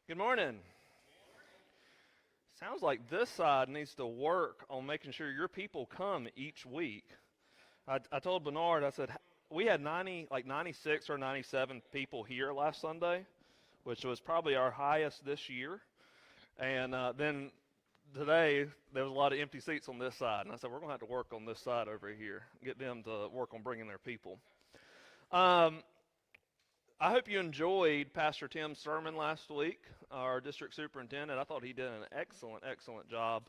Good morning. Sounds like this side needs to work on making sure your people come each week. I told Bernard, I said, we had 96 or 97 people here last Sunday, which was probably our highest this year. And then today, there was a lot of empty seats on this side. And I said, we're going to have to work on this side over here, get them to work on bringing their people. Um, I hope you enjoyed Pastor Tim's sermon last week, our district superintendent. I thought he did an excellent job.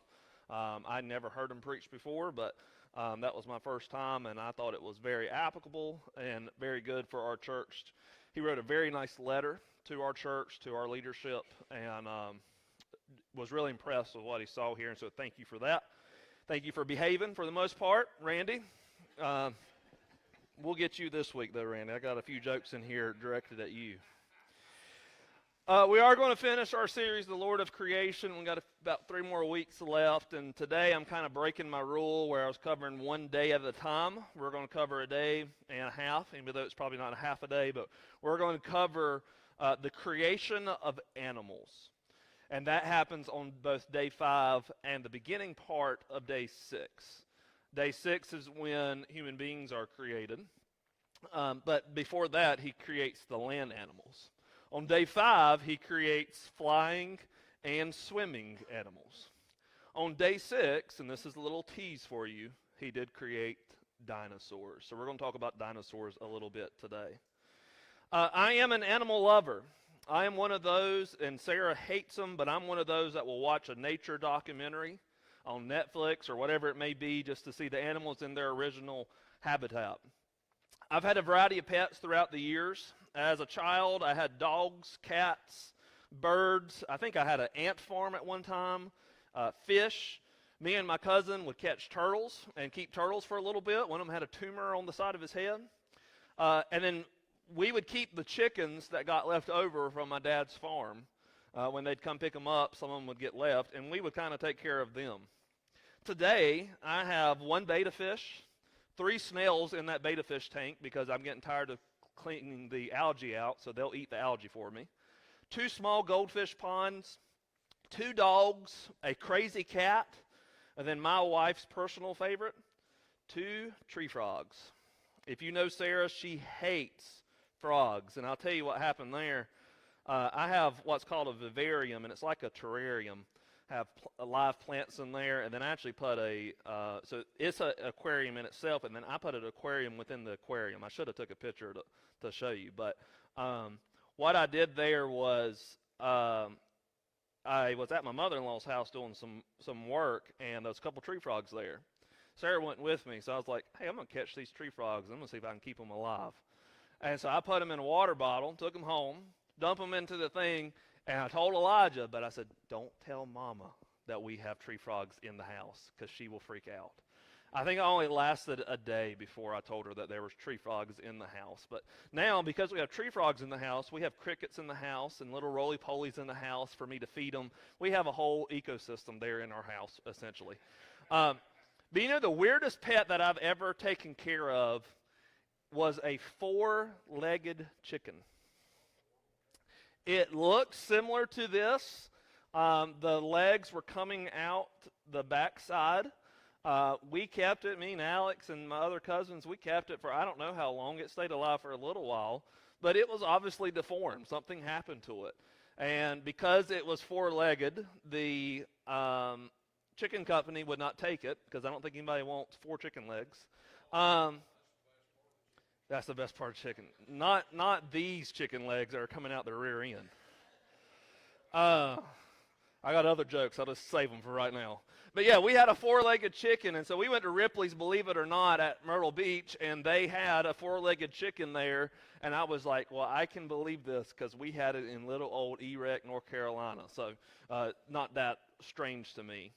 I never heard him preach before, but that was my first time, and I thought it was very applicable and very good for our church. He wrote a very nice letter to our church, to our leadership, and was really impressed with what he saw here, and so thank you for that. Thank you for behaving for the most part, Randy. We'll get you this week, though, Randy. I got a few jokes in here directed at you. We are going to finish our series, The Lord of Creation. We've got about 3 more weeks left, and today I'm kind of breaking my rule where I was covering one day at a time. We're going to cover a day and a half, even though it's probably not a half a day, but we're going to cover the creation of animals. And that happens on both day 5 and the beginning part of day 6. Day 6 is when human beings are created. But before that, he creates the land animals. On day 5, he creates flying and swimming animals. On day 6, and this is a little tease for you, he did create dinosaurs. So we're going to talk about dinosaurs a little bit today. I am an animal lover. I am one of those, and Sarah hates them, but I'm one of those that will watch a nature documentary on Netflix or whatever it may be just to see the animals in their original habitat. I've had a variety of pets throughout the years. As a child, I had dogs, cats, birds. I think I had an ant farm at one time, fish. Me and my cousin would catch turtles and keep turtles for a little bit. One of them had a tumor on the side of his head. And then we would keep the chickens that got left over from my dad's farm. When they'd come pick them up, some of them would get left, and we would kind of take care of them. Today, I have 1 betta fish, 3 snails in that betta fish tank because I'm getting tired of cleaning the algae out, so they'll eat the algae for me. 2 small goldfish ponds, 2 dogs, a crazy cat, and then my wife's personal favorite, 2 tree frogs. If you know Sarah, she hates frogs, and I'll tell you what happened there. I have what's called a vivarium, and it's like a terrarium. Have live plants in there, and then I actually put so it's an aquarium in itself, and then I put an aquarium within the aquarium. I should have took a picture to show you, but what I did there was I was at my mother-in-law's house doing some work, and there's a couple tree frogs there. Sarah went with me, so I was like, hey, I'm going to catch these tree frogs. I'm going to see if I can keep them alive. And so I put them in a water bottle, took them home, dumped them into the thing, and I told Elijah, but I said, don't tell Mama that we have tree frogs in the house because she will freak out. I think I only lasted a day before I told her that there was tree frogs in the house. But now, because we have tree frogs in the house, we have crickets in the house and little roly-polies in the house for me to feed them. We have a whole ecosystem there in our house, essentially. But you know, the weirdest pet that I've ever taken care of was a 4-legged chicken. It looked similar to this. The legs were coming out the backside. We kept it, me and Alex and my other cousins, we kept it for I don't know how long. It stayed alive for a little while, but it was obviously deformed. Something happened to it. And because it was 4-legged, the chicken company would not take it because I don't think anybody wants 4 chicken legs. That's the best part of chicken. Not these chicken legs that are coming out the rear end. I got other jokes. I'll just save them for right now. But yeah, we had a 4-legged chicken, and so we went to Ripley's, believe it or not, at Myrtle Beach, and they had a 4-legged chicken there, and I was like, well, I can believe this because we had it in little old Erec, North Carolina, so not that strange to me.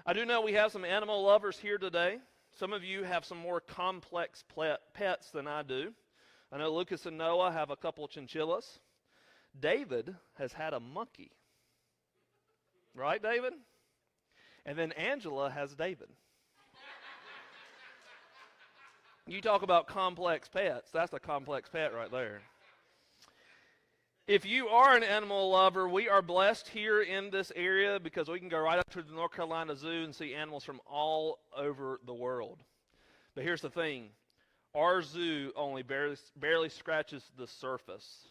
I do know we have some animal lovers here today. Some of you have some more complex pets than I do. I know Lucas and Noah have a couple of chinchillas. David has had a monkey. Right, David? And then Angela has David. You talk about complex pets. That's a complex pet right there. If you are an animal lover, we are blessed here in this area because we can go right up to the North Carolina Zoo and see animals from all over the world. But here's the thing. Our zoo only barely scratches the surface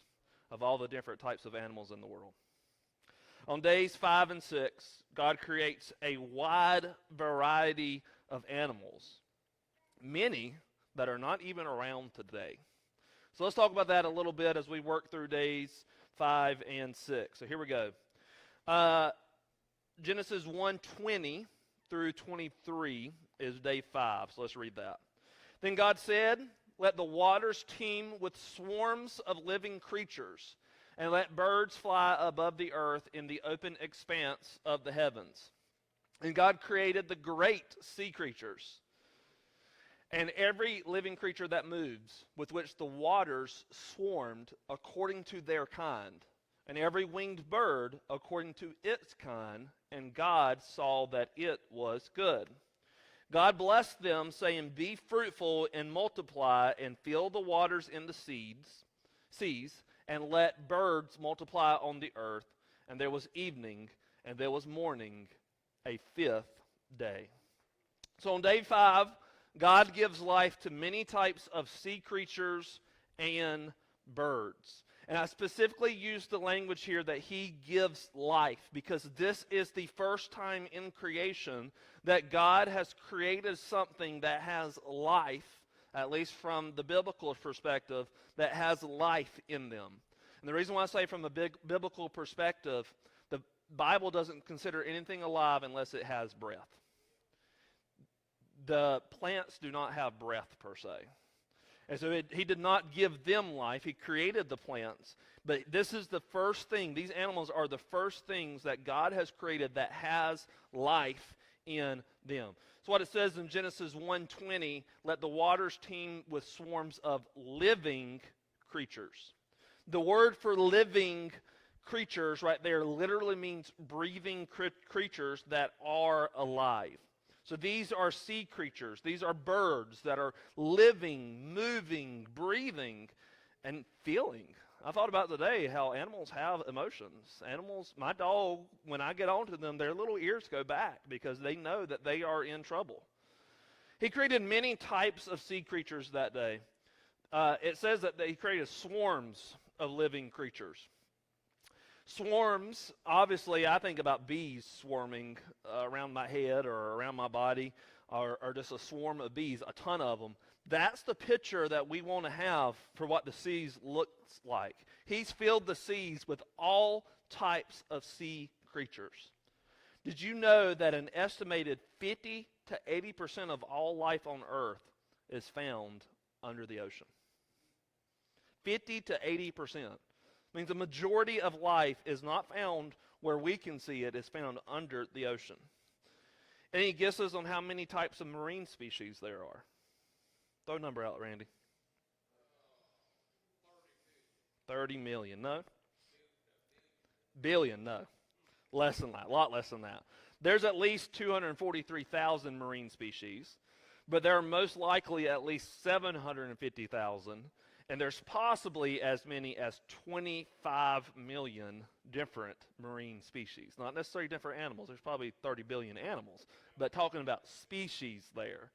of all the different types of animals in the world. On days 5 and 6, God creates a wide variety of animals, many that are not even around today. So let's talk about that a little bit as we work through days 5 and 6. So here we go. Genesis 1:20 through 23 is day 5. So let's read that. Then God said, "Let the waters teem with swarms of living creatures, and let birds fly above the earth in the open expanse of the heavens." And God created the great sea creatures, and every living creature that moves, with which the waters swarmed according to their kind, and every winged bird according to its kind, and God saw that it was good. God blessed them, saying, "Be fruitful and multiply, and fill the waters in the seas, and let birds multiply on the earth." And there was evening, and there was morning, a fifth day. So on day 5, God gives life to many types of sea creatures and birds. And I specifically use the language here that he gives life because this is the first time in creation that God has created something that has life, at least from the biblical perspective, that has life in them. And the reason why I say from a biblical perspective, the Bible doesn't consider anything alive unless it has breath. The plants do not have breath per se. And so he did not give them life. He created the plants. But this is the first thing. These animals are the first things that God has created that has life in them. So what it says in Genesis 1:20, let the waters teem with swarms of living creatures. The word for living creatures right there literally means breathing creatures that are alive. So these are sea creatures. These are birds that are living, moving, breathing, and feeling. I thought about today how animals have emotions. Animals, my dog, when I get onto them, their little ears go back because they know that they are in trouble. He created many types of sea creatures that day. It says that he created swarms of living creatures. Swarms, obviously, I think about bees swarming around my head or around my body, or just a swarm of bees, a ton of them. That's the picture that we want to have for what the seas looks like. He's filled the seas with all types of sea creatures. Did you know that an estimated 50 to 80% of all life on Earth is found under the ocean? 50 to 80%. Means the majority of life is not found where we can see it. It's found under the ocean. Any guesses on how many types of marine species there are? Throw a number out, Randy. 30 million. No? Billion. No. Less than that. A lot less than that. There's at least 243,000 marine species, but there are most likely at least 750,000. And there's possibly as many as 25 million different marine species. Not necessarily different animals. There's probably 30 billion animals. But talking about species there.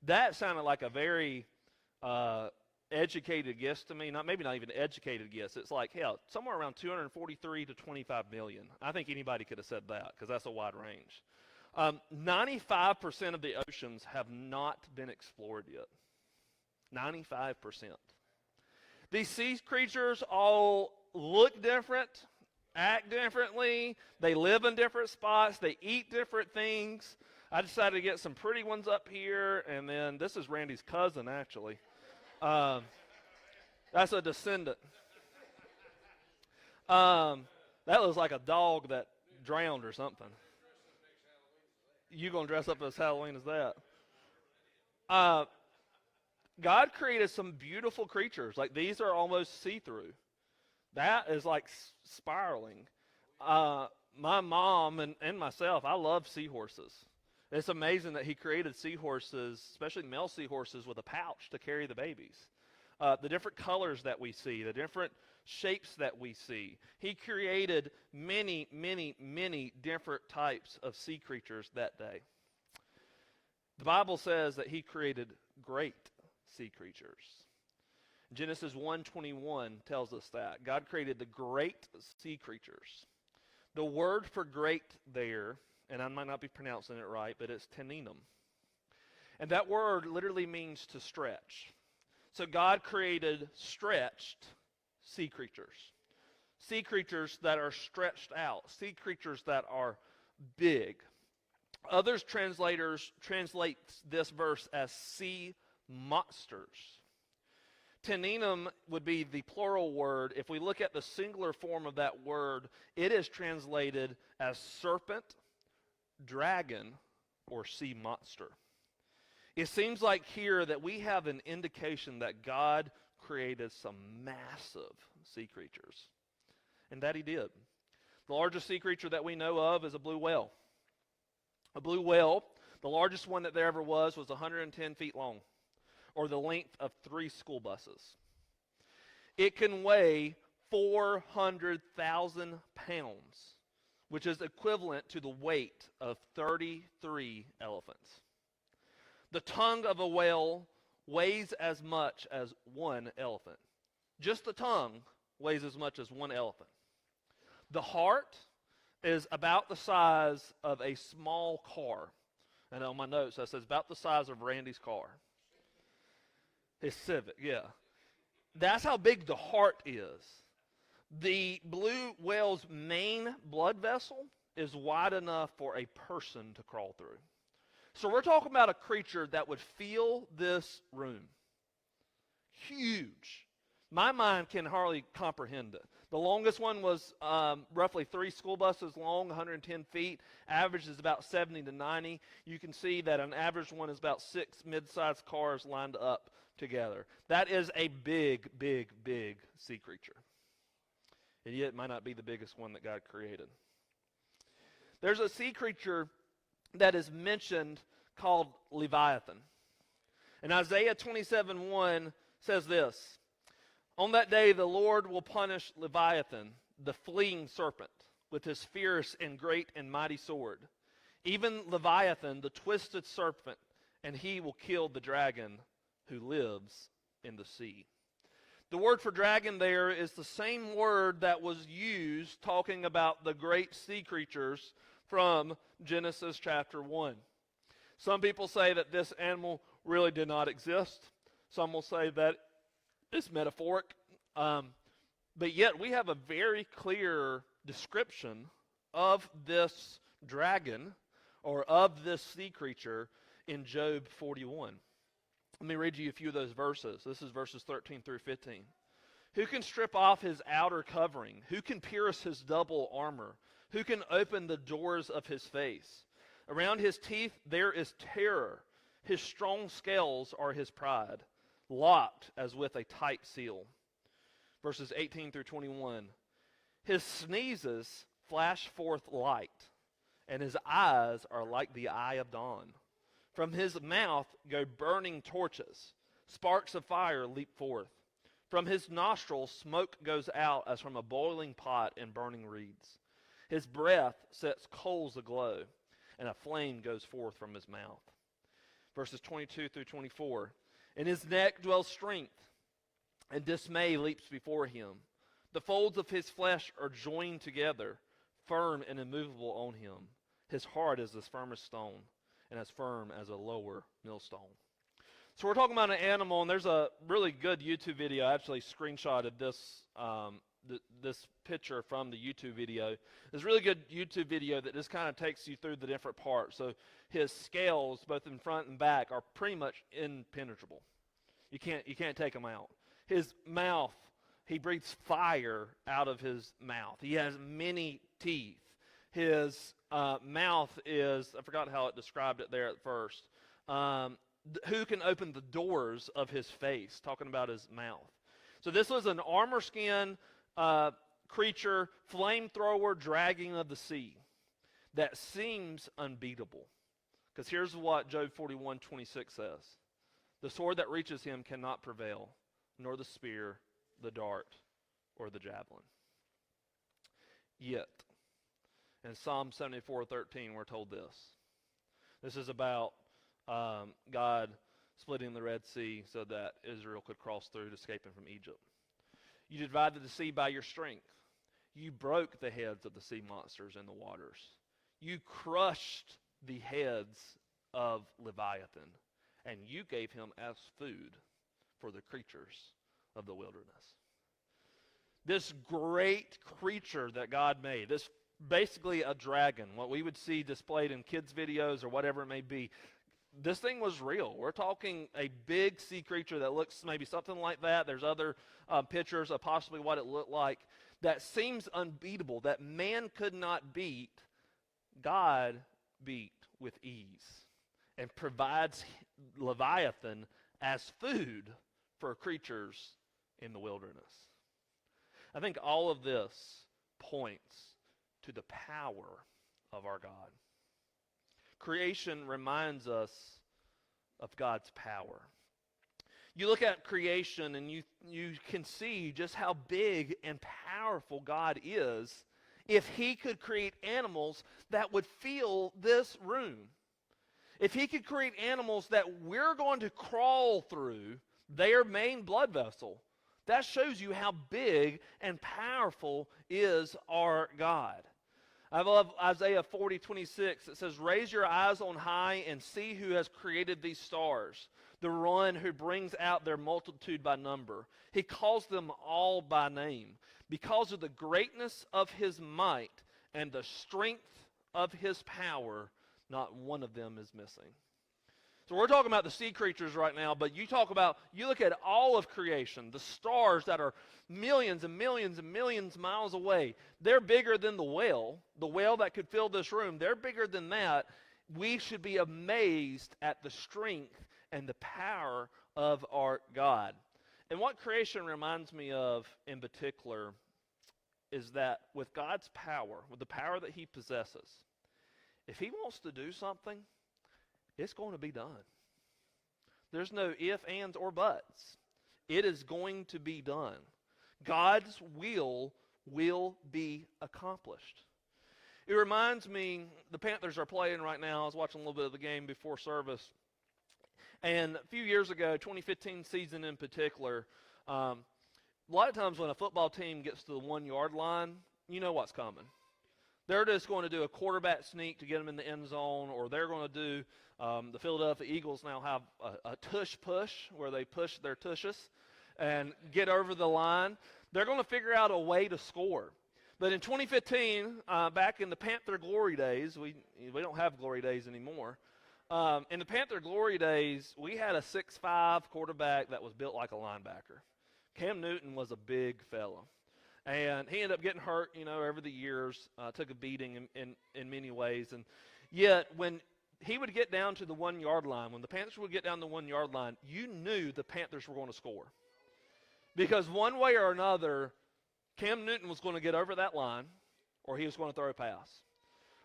That sounded like a very educated guess to me. Maybe not even educated guess. It's like, hell, somewhere around 243 to 25 million. I think anybody could have said that because that's a wide range. 95% of the oceans have not been explored yet. 95%. These sea creatures all look different, act differently. They live in different spots. They eat different things. I decided to get some pretty ones up here, and then this is Randy's cousin, actually. That's a descendant. That looks like a dog that drowned or something. You gonna dress up as Halloween as that? God created some beautiful creatures. Like these are almost see-through. That is like spiraling. My mom and myself, I love seahorses. It's amazing that he created seahorses, especially male seahorses, with a pouch to carry the babies. the different colors that we see, the different shapes that we see. He created many, many, many different types of sea creatures that day. The Bible says that he created great sea creatures. Genesis 1:21 tells us that. God created the great sea creatures. The word for great there, and I might not be pronouncing it right, but it's teninum. And that word literally means to stretch. So God created stretched sea creatures. Sea creatures that are stretched out. Sea creatures that are big. Others translators translate this verse as sea monsters. Teninum would be the plural word. If we look at the singular form of that word, it is translated as serpent, dragon, or sea monster. It seems like here that we have an indication that God created some massive sea creatures. And that he did. The largest sea creature that we know of is a blue whale. A blue whale, the largest one that there ever was 110 feet long, or the length of 3 school buses. It can weigh 400,000 pounds, which is equivalent to the weight of 33 elephants. The tongue of a whale weighs as much as 1 elephant. Just the tongue weighs as much as 1 elephant. The heart is about the size of a small car. And on my notes, that says about the size of Randy's car. His Civic, yeah. That's how big the heart is. The blue whale's main blood vessel is wide enough for a person to crawl through. So we're talking about a creature that would fill this room. Huge. My mind can hardly comprehend it. The longest one was roughly 3 school buses long, 110 feet. Average is about 70 to 90. You can see that an average one is about 6 mid-sized cars lined up together. That is a big, big, big sea creature. And yet it might not be the biggest one that God created. There's a sea creature that is mentioned called Leviathan. And Isaiah 27:1 says this: "On that day the Lord will punish Leviathan, the fleeing serpent, with his fierce and great and mighty sword. Even Leviathan, the twisted serpent, and he will kill the dragon who lives in the sea." The word for dragon there is the same word that was used talking about the great sea creatures from Genesis chapter 1. Some people say that this animal really did not exist. Some will say that it's metaphoric. But yet we have a very clear description of this dragon or of this sea creature in Job 41. Let me read you a few of those verses. This is verses 13 through 15. "Who can strip off his outer covering? Who can pierce his double armor? Who can open the doors of his face? Around his teeth there is terror. His strong scales are his pride, locked as with a tight seal." Verses 18 through 21. "His sneezes flash forth light, and his eyes are like the eye of dawn. From his mouth go burning torches. Sparks of fire leap forth. From his nostrils smoke goes out as from a boiling pot and burning reeds. His breath sets coals aglow, and a flame goes forth from his mouth." Verses 22 through 24. "In his neck dwells strength, and dismay leaps before him. The folds of his flesh are joined together, firm and immovable on him. His heart is as firm as stone, and as firm as a lower millstone." So we're talking about an animal, and there's a really good YouTube video. I actually screenshotted this this picture from the YouTube video. There's a really good YouTube video that just kind of takes you through the different parts. So his scales, both in front and back, are pretty much impenetrable. You can't take them out. His mouth, he breathes fire out of his mouth. He has many teeth. His mouth is, I forgot how it described it there at first. Who can open the doors of his face? Talking about his mouth. So this was an armor skin creature, flamethrower, dragon of the sea that seems unbeatable. Because here's what Job 41:26 says: "The sword that reaches him cannot prevail, nor the spear, the dart, or the javelin. Yet, in Psalm 74:13, we're told this. This is about God splitting the Red Sea so that Israel could cross through, escaping from Egypt. You divided the sea by your strength. You broke the heads of the sea monsters in the waters. You crushed the heads of Leviathan, and you gave him as food for the creatures of the wilderness. This great creature that God made, this basically a dragon, what we would see displayed in kids' videos or whatever it may be, this thing was real. We're talking a big sea creature that looks maybe something like that. There's other pictures of possibly what it looked like. That seems unbeatable, that man could not beat, God beat with ease and provides Leviathan as food for creatures in the wilderness. I think all of this points to the power of our God. Creation reminds us of God's power. You look at creation and you can see just how big and powerful God is if he could create animals that would fill this room. If he could create animals that we're going to crawl through their main blood vessel, that shows you how big and powerful is our God. I love Isaiah 40:26. It says, "Raise your eyes on high and see who has created these stars, the one who brings out their multitude by number. He calls them all by name. Because of the greatness of his might and the strength of his power, not one of them is missing." So we're talking about the sea creatures right now, but you look at all of creation, the stars that are millions and millions and millions of miles away. They're bigger than the whale that could fill this room. They're bigger than that. We should be amazed at the strength and the power of our God. And what creation reminds me of in particular is that with God's power, with the power that he possesses, if he wants to do something, it's going to be done. There's no if, ands, or buts. It is going to be done. God's will be accomplished. It reminds me, the Panthers are playing right now. I was watching a little bit of the game before service. And a few years ago, 2015 season in particular, a lot of times when a football team gets to the 1-yard line, you know what's coming. They're just going to do a quarterback sneak to get them in the end zone, or they're going to do, the Philadelphia Eagles now have a tush push, where they push their tushes and get over the line. They're going to figure out a way to score. But in 2015, back in the Panther glory days, we don't have glory days anymore. In the Panther glory days, we had a 6'5" quarterback that was built like a linebacker. Cam Newton was a big fella. And he ended up getting hurt, over the years, took a beating in many ways. And yet, when he would get down to the 1-yard line, when the Panthers would get down the 1-yard line, you knew the Panthers were going to score. Because one way or another, Cam Newton was going to get over that line, or he was going to throw a pass.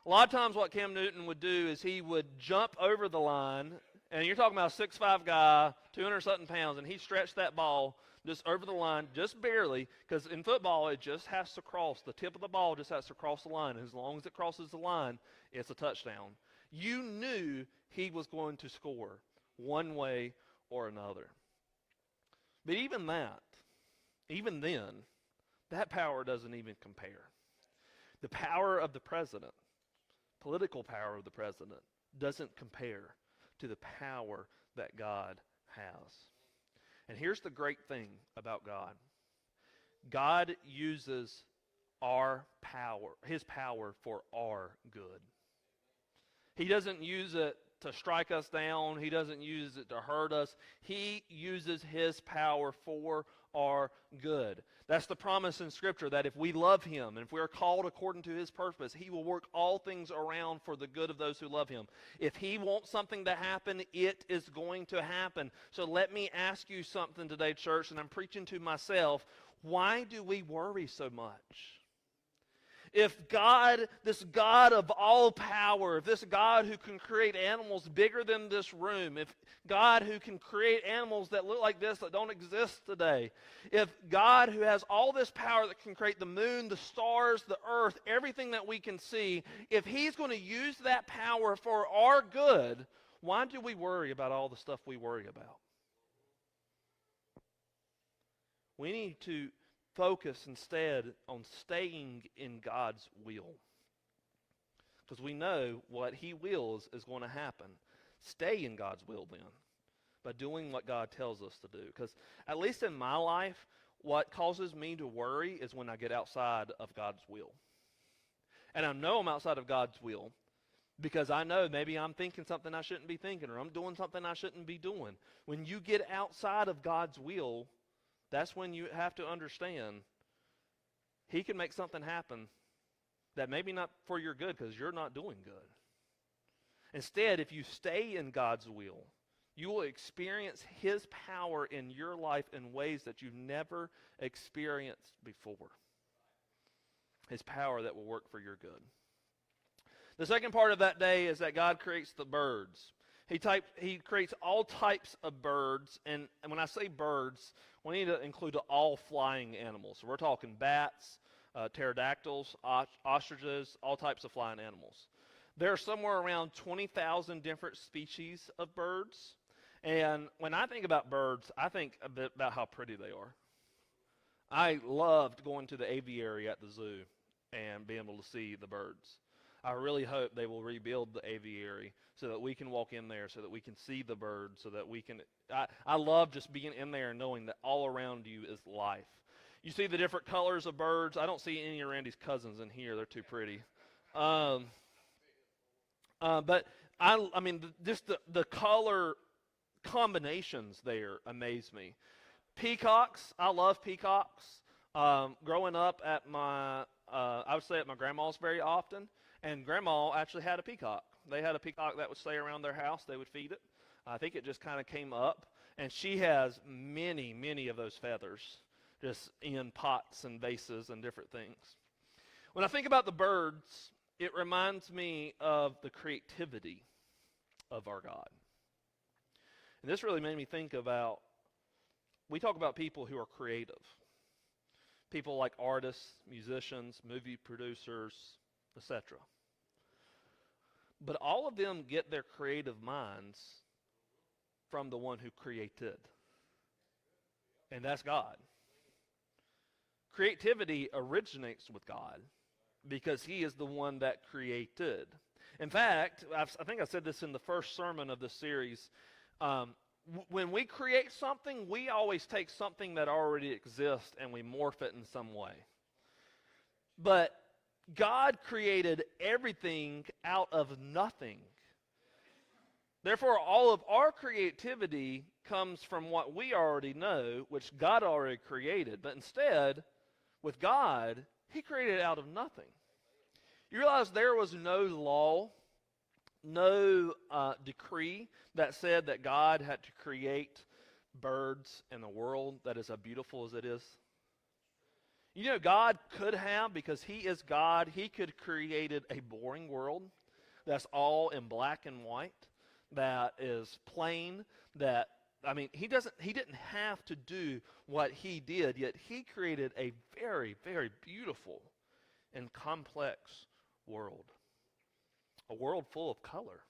A lot of times what Cam Newton would do is he would jump over the line, and you're talking about a 6'5" guy, 200-something pounds, and he stretched that ball just over the line, just barely, because in football it just has to cross. The tip of the ball just has to cross the line. As long as it crosses the line, it's a touchdown. You knew he was going to score one way or another. But even then, that power doesn't even compare. The power of the president, political power of the president, doesn't compare to the power that God has. And here's the great thing about God. God uses our power, his power, for our good. He doesn't use it to strike us down. He doesn't use it to hurt us. He uses his power for our good. That's the promise in Scripture, that if we love him and if we are called according to his purpose, he will work all things around for the good of those who love him. If he wants something to happen, it is going to happen. So let me ask you something today, church, and I'm preaching to myself. Why do we worry so much? If God, this God of all power, if this God who can create animals bigger than this room, if God who can create animals that look like this that don't exist today, if God who has all this power that can create the moon, the stars, the earth, everything that we can see, if he's going to use that power for our good, why do we worry about all the stuff we worry about? We need to focus instead on staying in God's will. Because we know what he wills is going to happen. Stay in God's will then, by doing what God tells us to do. Because at least in my life, what causes me to worry is when I get outside of God's will. And I know I'm outside of God's will because I know maybe I'm thinking something I shouldn't be thinking, or I'm doing something I shouldn't be doing. When you get outside of God's will, that's when you have to understand he can make something happen that maybe not for your good because you're not doing good. Instead, if you stay in God's will, you will experience his power in your life in ways that you've never experienced before. His power that will work for your good. The second part of that day is that God creates the birds. He creates all types of birds, and when I say birds, we need to include all flying animals. So we're talking bats, pterodactyls, ostriches, all types of flying animals. There are somewhere around 20,000 different species of birds, and when I think about birds, I think a bit about how pretty they are. I loved going to the aviary at the zoo and being able to see the birds. I really hope they will rebuild the aviary so that we can walk in there, so that we can see the birds, so that we can... I love just being in there and knowing that all around you is life. You see the different colors of birds. I don't see any of Randy's cousins in here. They're too pretty. But I mean, just the color combinations there amaze me. Peacocks, I love peacocks. Growing up at I would stay at my grandma's very often. And Grandma actually had a peacock. They had a peacock that would stay around their house. They would feed it. I think it just kind of came up. And she has many, many of those feathers just in pots and vases and different things. When I think about the birds, it reminds me of the creativity of our God. And this really made me think about, we talk about people who are creative. People like artists, musicians, movie producers, etc. But all of them get their creative minds from the one who created. And that's God. Creativity originates with God because he is the one that created. In fact, I think I said this in the first sermon of the series. When we create something, we always take something that already exists and we morph it in some way. But God created everything out of nothing. Therefore, all of our creativity comes from what we already know, which God already created. But instead, with God, he created it out of nothing. You realize there was no law, no decree that said that God had to create birds in a world that is as beautiful as it is? You know, God could have, because he is God, he could have created a boring world that's all in black and white, that is plain, that, I mean, he didn't have to do what he did, yet he created a very, very beautiful and complex world. A world full of color.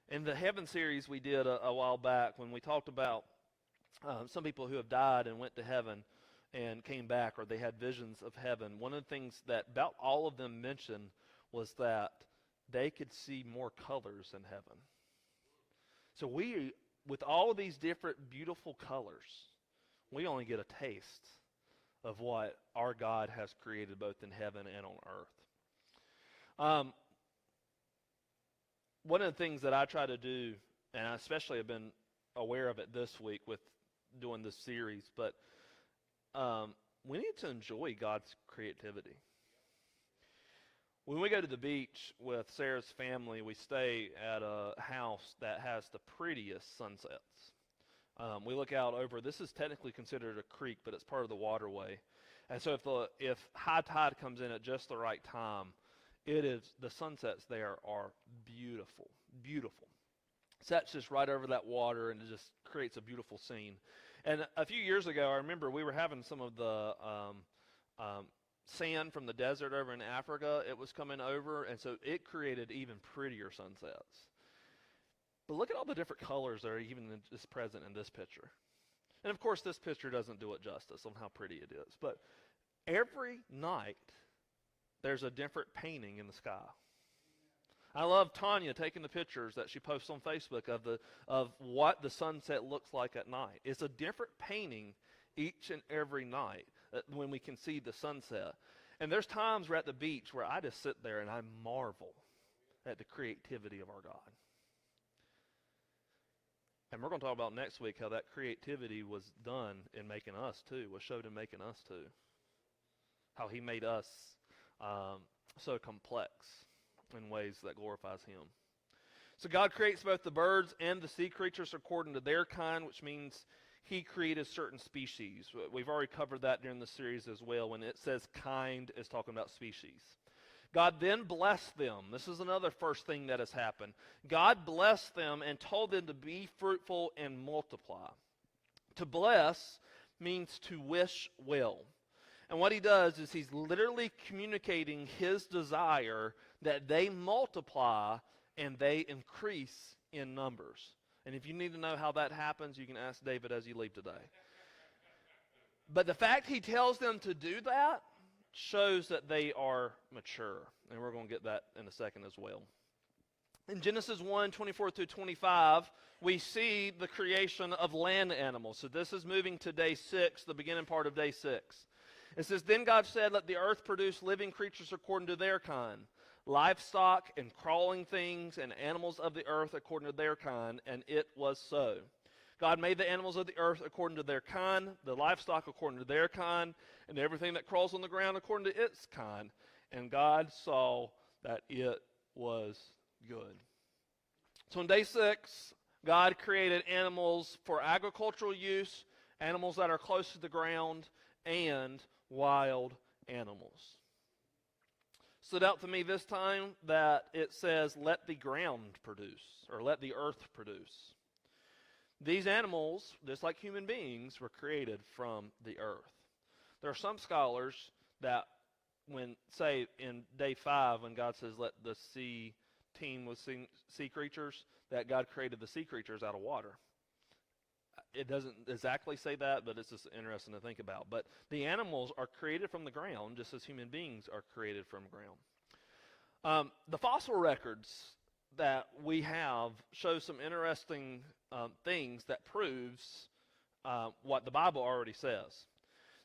In the Heaven series we did a while back, when we talked about some people who have died and went to heaven and came back, or they had visions of heaven, one of the things that about all of them mentioned was that they could see more colors in heaven. So we, with all of these different beautiful colors, we only get a taste of what our God has created both in heaven and on earth. One of the things that I try to do, and I especially have been aware of it this week with doing this series, but we need to enjoy God's creativity. When we go to the beach with Sarah's family, we stay at a house that has the prettiest sunsets. We look out over, this is technically considered a creek, but it's part of the waterway. And so if high tide comes in at just the right time, the sunsets there are beautiful, beautiful. Sets just right over that water, and it just creates a beautiful scene. And a few years ago, I remember we were having some of the sand from the desert over in Africa. It was coming over, and so it created even prettier sunsets. But look at all the different colors that are even just present in this picture. And of course, this picture doesn't do it justice on how pretty it is. But every night, there's a different painting in the sky. I love Tanya taking the pictures that she posts on Facebook of what the sunset looks like at night. It's a different painting each and every night when we can see the sunset. And there's times we're at the beach where I just sit there and I marvel at the creativity of our God. And we're going to talk about next week how that creativity was done in making us too, was showed in making us too. How he made us so complex in ways that glorifies him. So God creates both the birds and the sea creatures according to their kind, which means he created certain species. We've already covered that during the series as well. When it says kind, it's talking about species. God then blessed them. This is another first thing that has happened. God blessed them and told them to be fruitful and multiply. To bless means to wish well. And what he does is he's literally communicating his desire that they multiply and they increase in numbers. And if you need to know how that happens, you can ask David as you leave today. But the fact he tells them to do that shows that they are mature. And we're going to get that in a second as well. In Genesis 1:24-25, we see the creation of land animals. So this is moving to day 6, the beginning part of day 6. It says, Then God said, Let the earth produce living creatures according to their kind, livestock and crawling things and animals of the earth according to their kind, and it was so. God made the animals of the earth according to their kind, the livestock according to their kind, and everything that crawls on the ground according to its kind. And God saw that it was good. So in day 6, God created animals for agricultural use, animals that are close to the ground, and wild animals. Stood out to me this time that it says, let the ground produce, or let the earth produce. These animals, just like human beings, were created from the earth. There are some scholars that when, say, in day 5, when God says, let the sea teem with sea creatures, that God created the sea creatures out of water. It doesn't exactly say that, but it's just interesting to think about. But the animals are created from the ground, just as human beings are created from ground. The fossil records that we have show some interesting things that proves what the Bible already says.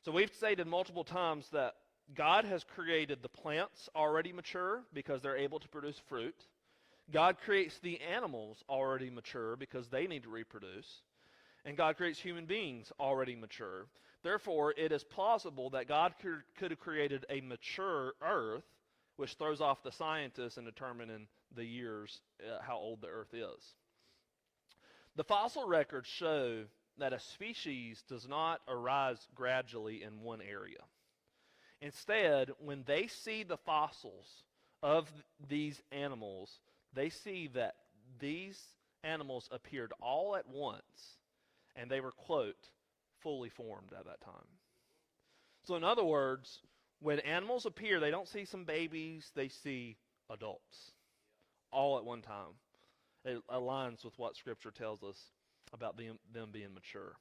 So we've stated multiple times that God has created the plants already mature because they're able to produce fruit. God creates the animals already mature because they need to reproduce. And God creates human beings already mature. Therefore, it is plausible that God could have created a mature earth, which throws off the scientists in determining the years, how old the earth is. The fossil records show that a species does not arise gradually in one area. Instead, when they see the fossils of these animals, they see that these animals appeared all at once, and they were, quote, fully formed at that time. So in other words, when animals appear, they don't see some babies, they see adults all at one time. It aligns with what Scripture tells us about them being mature.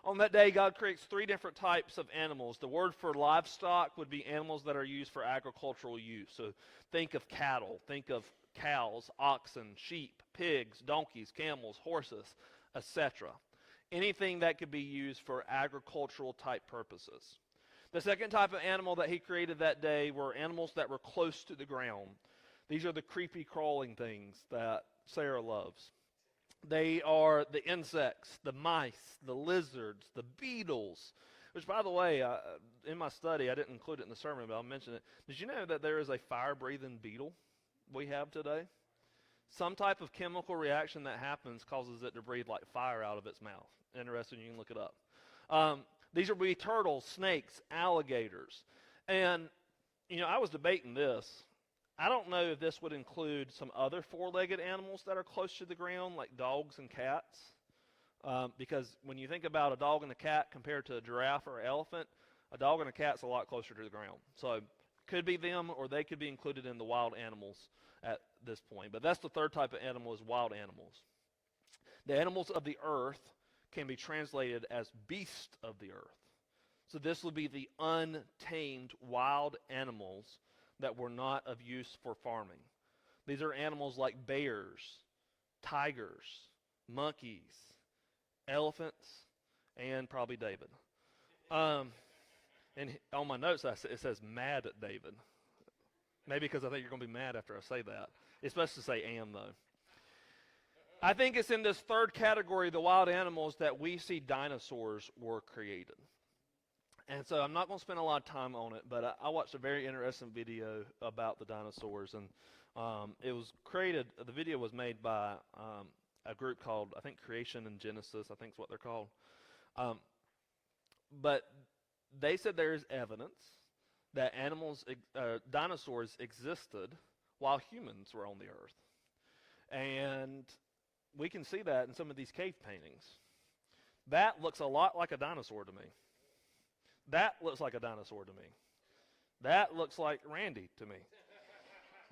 On that day, God creates 3 different types of animals. The word for livestock would be animals that are used for agricultural use. So think of cattle, think of cows, oxen, sheep, pigs, donkeys, camels, horses, etc. Anything that could be used for agricultural type purposes. The second type of animal that he created that day were animals that were close to the ground. These are the creepy crawling things that Sarah loves. They are the insects, the mice, the lizards, the beetles, which, by the way, in my study, I didn't include it in the sermon, but I'll mention it. Did you know that there is a fire-breathing beetle we have today? Some type of chemical reaction that happens causes it to breathe like fire out of its mouth. Interesting, you can look it up. These would be turtles, snakes, alligators. And, I was debating this. I don't know if this would include some other four-legged animals that are close to the ground, like dogs and cats. Because when you think about a dog and a cat compared to a giraffe or an elephant, a dog and a cat's a lot closer to the ground. So could be them, or they could be included in the wild animals at this point. But that's the third type of animal, is wild animals. The animals of the earth can be translated as beasts of the earth. So this would be the untamed wild animals that were not of use for farming. These are animals like bears, tigers, monkeys, elephants, and probably David. And on my notes it says mad at David. Maybe because I think you're going to be mad after I say that. It's supposed to say "and" though. I think it's in this third category, the wild animals, that we see dinosaurs were created. And so I'm not going to spend a lot of time on it, but I watched a very interesting video about the dinosaurs. And it was created, the video was made by a group called, I think, Creation and Genesis, I think is what they're called. But they said there is evidence that dinosaurs existed while humans were on the earth. And we can see that in some of these cave paintings. That looks a lot like a dinosaur to me. That looks like a dinosaur to me. That looks like Randy to me.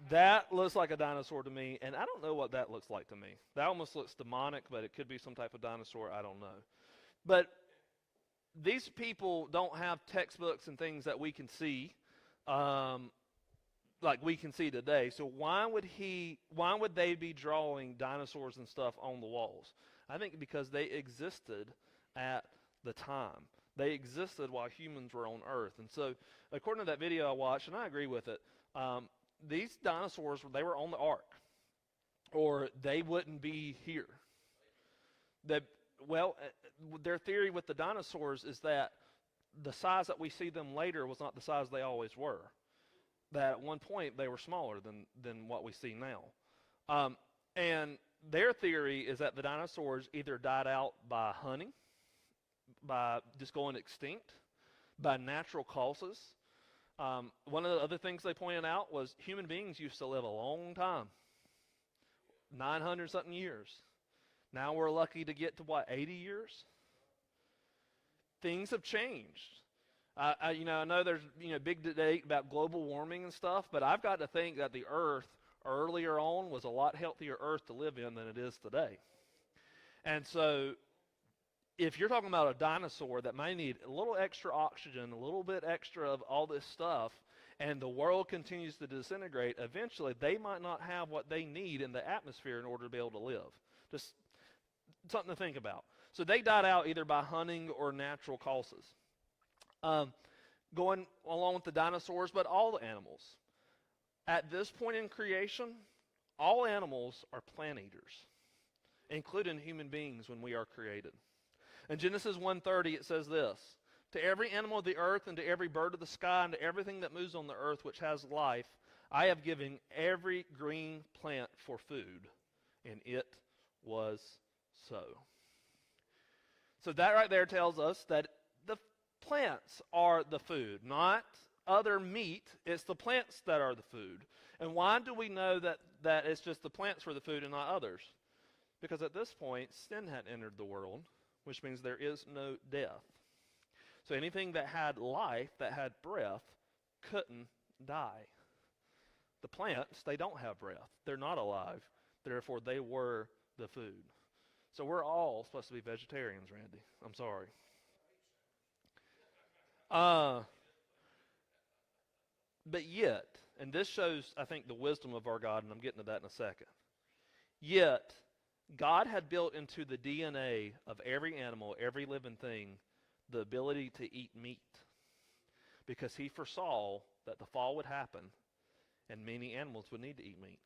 That looks like a dinosaur to me, and I don't know what that looks like to me. That almost looks demonic, but it could be some type of dinosaur. I don't know. But these people don't have textbooks and things that we can see, like we can see today. So why would they be drawing dinosaurs and stuff on the walls? I think because they existed at the time. They existed while humans were on Earth. And so according to that video I watched, and I agree with it, these dinosaurs, they were on the ark, or they wouldn't be here. Their theory with the dinosaurs is that the size that we see them later was not the size they always were. That at one point they were smaller than what we see now. And their theory is that the dinosaurs either died out by hunting, by just going extinct, by natural causes. One of the other things they pointed out was human beings used to live a long time, 900-something years. Now we're lucky to get to, 80 years? Things have changed. I know there's big debate about global warming and stuff, but I've got to think that the Earth earlier on was a lot healthier Earth to live in than it is today. And so if you're talking about a dinosaur that may need a little extra oxygen, a little bit extra of all this stuff, and the world continues to disintegrate, eventually they might not have what they need in the atmosphere in order to be able to live. Just something to think about. So they died out either by hunting or natural causes. Going along with the dinosaurs, but all the animals. At this point in creation, all animals are plant eaters, including human beings when we are created. In Genesis 1:30 it says this: "To every animal of the earth and to every bird of the sky and to everything that moves on the earth which has life, I have given every green plant for food." And it was so. So that right there tells us that the plants are the food, not other meat. It's the plants that are the food. And why do we know that it's just the plants for the food and not others? Because at this point, sin had entered the world, which means there is no death. So anything that had life, that had breath, couldn't die. The plants, they don't have breath. They're not alive. Therefore, they were the food. So we're all supposed to be vegetarians, Randy. I'm sorry. But yet, and this shows, I think, the wisdom of our God, and I'm getting to that in a second. Yet, God had built into the DNA of every animal, every living thing, the ability to eat meat. Because he foresaw that the fall would happen, and many animals would need to eat meat.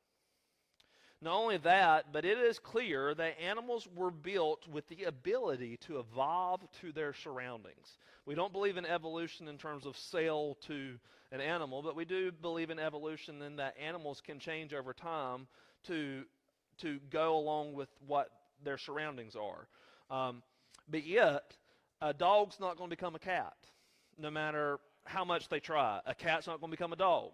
Not only that, but it is clear that animals were built with the ability to evolve to their surroundings. We don't believe in evolution in terms of cell to an animal, but we do believe in evolution in that animals can change over time to go along with what their surroundings are. But yet, A dog's not going to become a cat, no matter how much they try. A cat's not going to become a dog.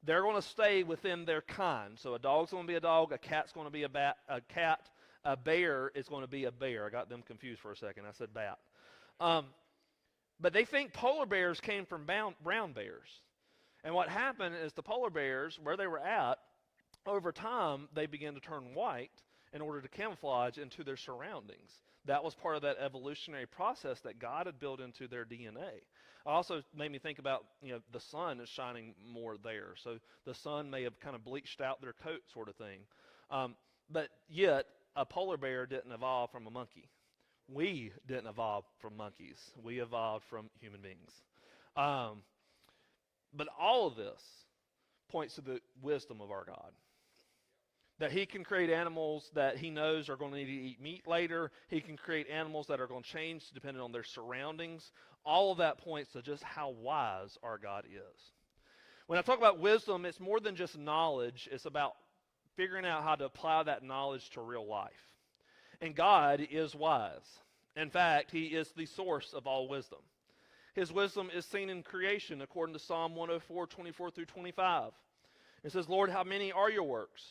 They're going to stay within their kind. So a dog's going to be a dog, a cat's going to be a cat, a bear is going to be a bear. I got them confused for a second. I said bat. But they think polar bears came from brown bears. And what happened is the polar bears, where they were at, over time, they began to turn white in order to camouflage into their surroundings. That was part of that evolutionary process that God had built into their DNA. Also made me think about, the sun is shining more there. So the sun may have kind of bleached out their coat sort of thing. But yet, a polar bear didn't evolve from a monkey. We didn't evolve from monkeys. We evolved from human beings. But all of this points to the wisdom of our God. That he can create animals that he knows are going to need to eat meat later. He can create animals that are going to change depending on their surroundings. All of that points to just how wise our God is. When I talk about wisdom, it's more than just knowledge. It's about figuring out how to apply that knowledge to real life. And God is wise. In fact, he is the source of all wisdom. His wisdom is seen in creation, according to Psalm 104, 24 through 25. It says, Lord, how many are your works?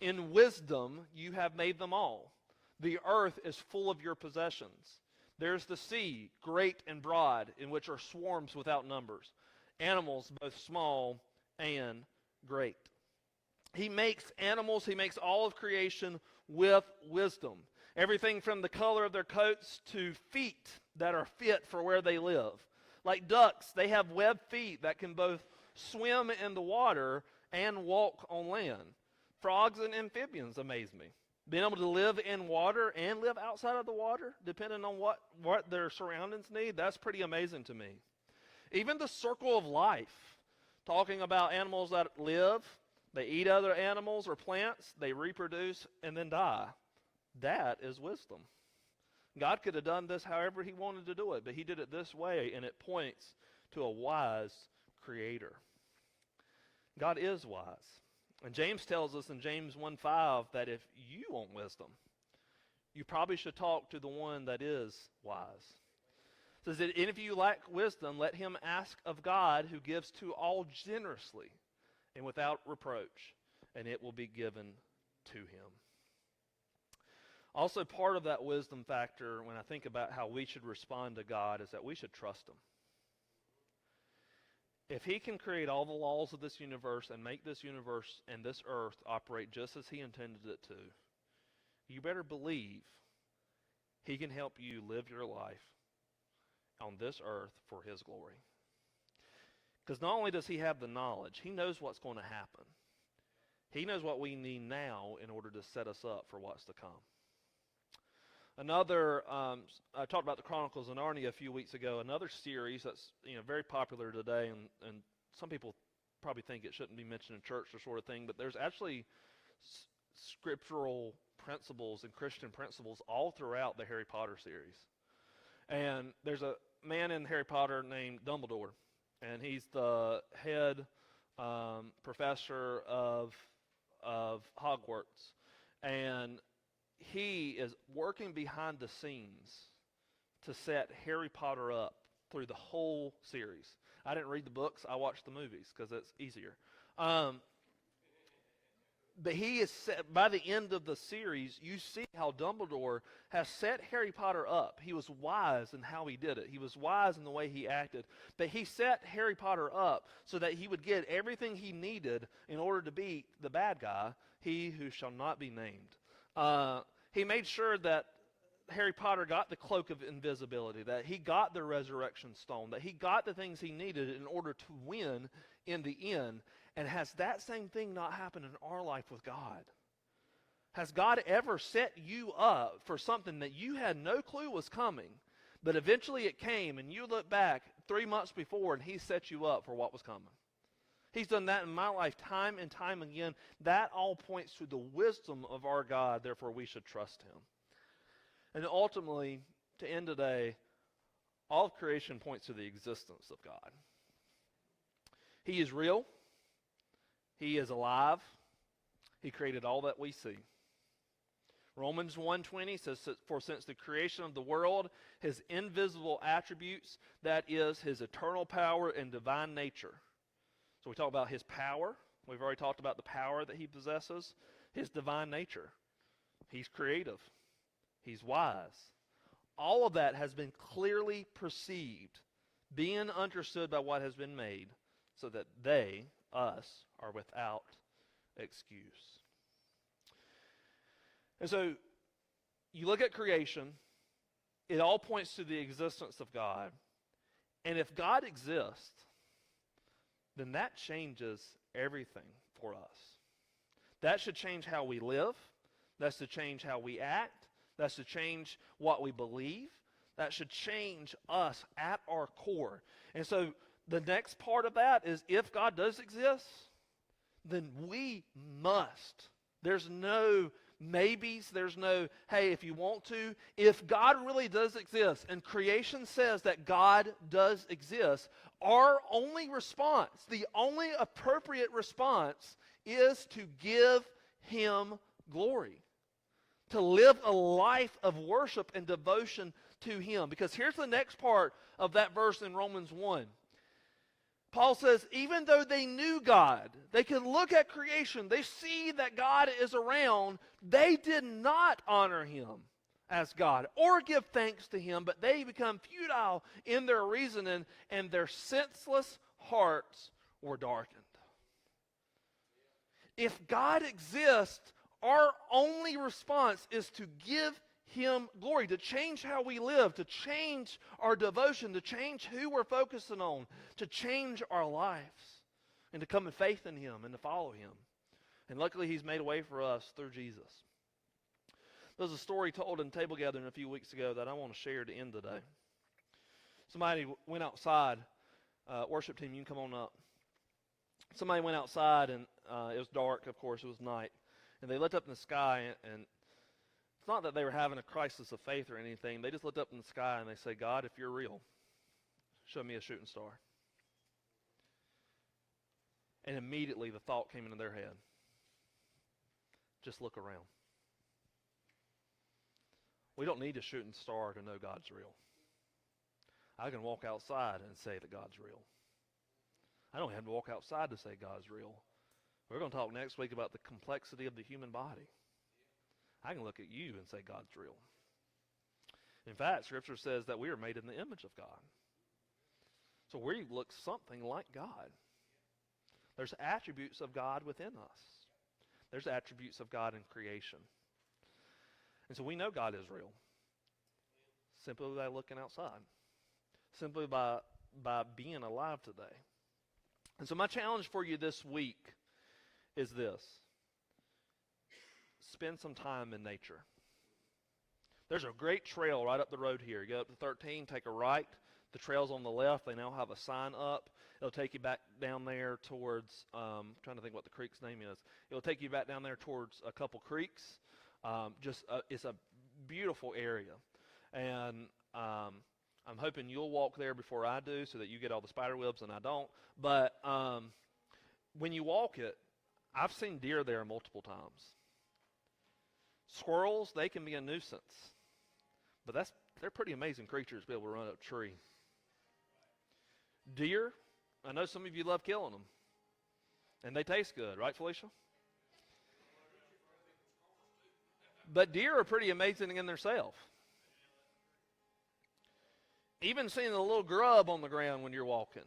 In wisdom you have made them all. The earth is full of your possessions. There's the sea, great and broad, in which are swarms without numbers, animals both small and great. He makes animals, he makes all of creation with wisdom. Everything from the color of their coats to feet that are fit for where they live. Like ducks, they have webbed feet that can both swim in the water and walk on land. Frogs and amphibians amaze me. Being able to live in water and live outside of the water, depending on what their surroundings need, that's pretty amazing to me. Even the circle of life, talking about animals that live, they eat other animals or plants, they reproduce and then die. That is wisdom. God could have done this however he wanted to do it, but he did it this way, and it points to a wise creator. God is wise. And James tells us in James 1:5 that if you want wisdom, you probably should talk to the one that is wise. It says that if you lack wisdom, let him ask of God, who gives to all generously and without reproach, and it will be given to him. Also, part of that wisdom factor, when I think about how we should respond to God, is that we should trust him. If he can create all the laws of this universe and make this universe and this earth operate just as he intended it to, you better believe he can help you live your life on this earth for his glory. Because not only does he have the knowledge, he knows what's going to happen. He knows what we need now in order to set us up for what's to come. Another, I talked about the Chronicles of Narnia a few weeks ago. Another series that's very popular today, and some people probably think it shouldn't be mentioned in church or sort of thing, but there's actually scriptural principles and Christian principles all throughout the Harry Potter series. And there's a man in Harry Potter named Dumbledore, and he's the head professor of Hogwarts, and he is working behind the scenes to set Harry Potter up through the whole series. I didn't read the books. I watched the movies because it's easier. But he is set, by the end of the series, you see how Dumbledore has set Harry Potter up. He was wise in how he did it. He was wise in the way he acted. But he set Harry Potter up so that he would get everything he needed in order to beat the bad guy, he who shall not be named. He made sure that Harry Potter got the cloak of invisibility, that he got the resurrection stone, that he got the things he needed in order to win in the end. And has that same thing not happened in our life with God? Has God ever set you up for something that you had no clue was coming, but eventually it came and you look back 3 months before and he set you up for what was coming? He's done that in my life time and time again. That all points to the wisdom of our God, therefore we should trust him. And ultimately, to end today, all of creation points to the existence of God. He is real. He is alive. He created all that we see. Romans 1:20 says, for since the creation of the world, his invisible attributes, that is, his eternal power and divine nature. So we talk about his power. We've already talked about the power that he possesses. His divine nature. He's creative. He's wise. All of that has been clearly perceived, being understood by what has been made, so that they, us, are without excuse. And so, you look at creation, it all points to the existence of God. And if God exists, then that changes everything for us. That should change how we live. That's to change how we act. That's to change what we believe. That should change us at our core. And so the next part of that is, if God does exist, then we must. There's no maybes. There's no, hey, if you want to. If God really does exist, and creation says that God does exist, our only response, the only appropriate response, is to give him glory. To live a life of worship and devotion to him. Because here's the next part of that verse in Romans 1. Paul says, even though they knew God, they could look at creation, they see that God is around, they did not honor him as God or give thanks to him, but they become futile in their reasoning, and their senseless hearts were darkened. If God exists, our only response is to give him glory, to change how we live, to change our devotion, to change who we're focusing on, to change our lives, and to come in faith in him and to follow him. And luckily, he's made a way for us through Jesus. There's a story told in table gathering a few weeks ago that I want to share to end today. Somebody went outside. Worship team, you can come on up. Somebody went outside, and it was dark, of course, it was night. And they looked up in the sky, and it's not that they were having a crisis of faith or anything. They just looked up in the sky and they say, God, if you're real, show me a shooting star. And immediately the thought came into their head, just look around. We don't need a shooting star to know God's real. I can walk outside and say that God's real. I don't have to walk outside to say God's real. We're going to talk next week about the complexity of the human body. I can look at you and say God's real. In fact, Scripture says that we are made in the image of God. So we look something like God. There's attributes of God within us. There's attributes of God in creation. And so we know God is real. Simply by looking outside. Simply by being alive today. And so my challenge for you this week is this. Spend some time in nature. There's a great trail right up the road here. You go up to 13, take a right. The trail's on the left. They now have a sign up. It'll take you back down there towards, trying to think what the creek's name is. It'll take you back down there towards a couple creeks. It's a beautiful area. And I'm hoping you'll walk there before I do so that you get all the spider webs and I don't. But when you walk it, I've seen deer there multiple times. Squirrels, they can be a nuisance. But they're pretty amazing creatures to be able to run up a tree. Deer, I know some of you love killing them. And they taste good, right, Felicia? But deer are pretty amazing in themselves. Even seeing a little grub on the ground when you're walking,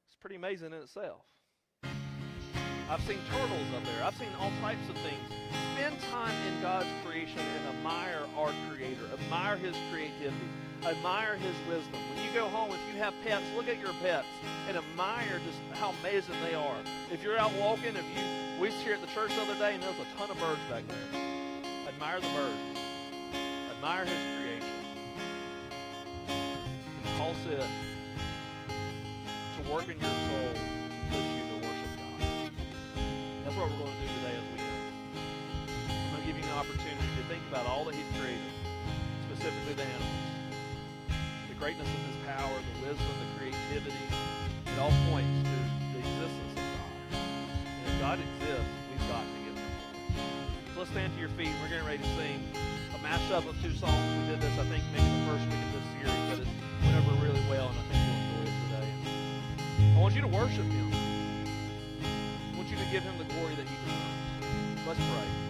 it's pretty amazing in itself. I've seen turtles up there. I've seen all types of things. Spend time in God's creation and admire our Creator. Admire His creativity. Admire His wisdom. When you go home, if you have pets, look at your pets and admire just how amazing they are. If you're out walking, we was here at the church the other day and there was a ton of birds back there. Admire the birds. Admire His creation. And Paul said, to work in your soul, push you to worship God. That's what we're going to do today as we end. I'm going to give you an opportunity to think about all that He's created, specifically the animals. The greatness of His power, the wisdom, the creativity. It all points to the existence of God. And if God exists, we've got to give Him glory. So let's stand to your feet. We're getting ready to sing a mashup of two songs. We did this, I think, maybe the first week of this series, but it went over really well, and I think you'll enjoy it today. I want you to worship Him. I want you to give Him the glory that He deserves. Let's pray.